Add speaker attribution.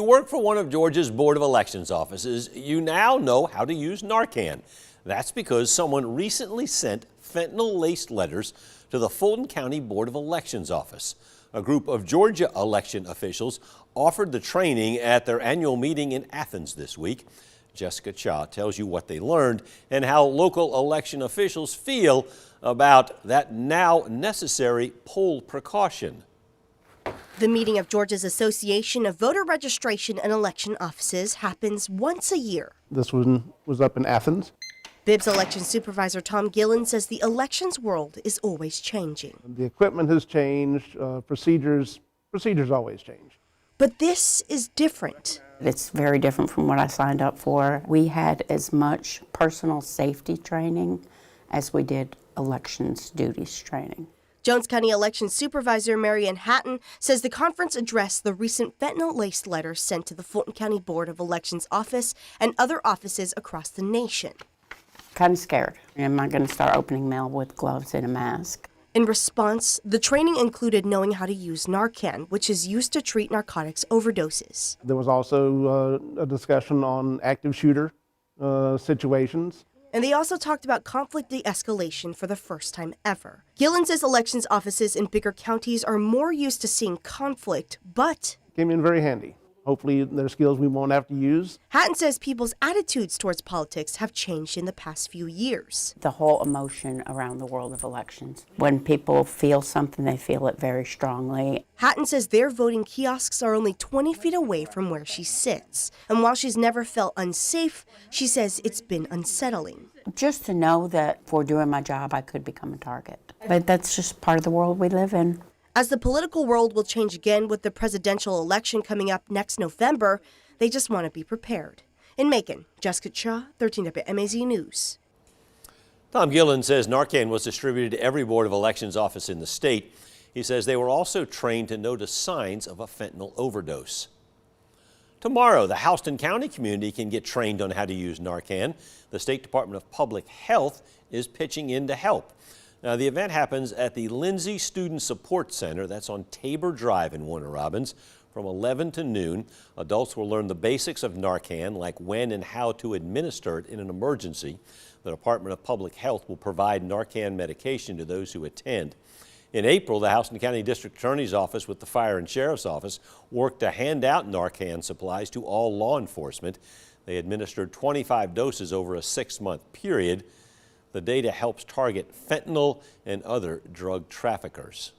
Speaker 1: You work for one of Georgia's Board of Elections offices, you now know how to use Narcan. That's because someone recently sent fentanyl-laced letters to the Fulton County Board of Elections office. A group of Georgia election officials offered the training at their annual meeting in Athens this week. Jessica Cha tells you what they learned and how local election officials feel about that now necessary poll precaution.
Speaker 2: The meeting of Georgia's Association of Voter Registration and Election Offices happens once a year.
Speaker 3: This one was up in Athens.
Speaker 2: Bibbs election supervisor Tom Gillen says the elections world is always changing.
Speaker 3: The equipment has changed, procedures always change.
Speaker 2: But this is different.
Speaker 4: It's very different from what I signed up for. We had as much personal safety training as we did elections duties training.
Speaker 2: Jones County election supervisor Marian Hatton says the conference addressed the recent fentanyl-laced letters sent to the Fulton County Board of Elections office and other offices across the nation.
Speaker 4: Kind of scared. Am I going to start opening mail with gloves and a mask?
Speaker 2: In response, the training included knowing how to use Narcan, which is used to treat narcotics overdoses.
Speaker 3: There was also a discussion on active shooter situations.
Speaker 2: And they also talked about conflict de-escalation for the first time ever. Gillen says elections offices in bigger counties are more used to seeing conflict, but
Speaker 3: Came in very handy. Hopefully they're skills we won't have to use.
Speaker 2: Hatton says people's attitudes towards politics have changed in the past few years.
Speaker 4: The whole emotion around the world of elections. When people feel something, they feel it very strongly.
Speaker 2: Hatton says their voting kiosks are only 20 feet away from where she sits. And while she's never felt unsafe, she says it's been unsettling.
Speaker 4: Just to know that for doing my job, I could become a target. But that's just part of the world we live in.
Speaker 2: As the political world will change again with the presidential election coming up next November, they just want to be prepared. In Macon, Jessica Cha, 13 WMAZ News.
Speaker 1: Tom Gillen says Narcan was distributed to every Board of Elections office in the state. He says they were also trained to notice signs of a fentanyl overdose. Tomorrow, the Houston County community can get trained on how to use Narcan. The State Department of Public Health is pitching in to help. Now, the event happens at the Lindsay Student Support Center. That's on Tabor Drive in Warner Robins from 11 to noon. Adults will learn the basics of Narcan, like when and how to administer it in an emergency. The Department of Public Health will provide Narcan medication to those who attend. In April, the Houston County District Attorney's Office with the Fire and Sheriff's Office worked to hand out Narcan supplies to all law enforcement. They administered 25 doses over a 6-month period. The data helps target fentanyl and other drug traffickers.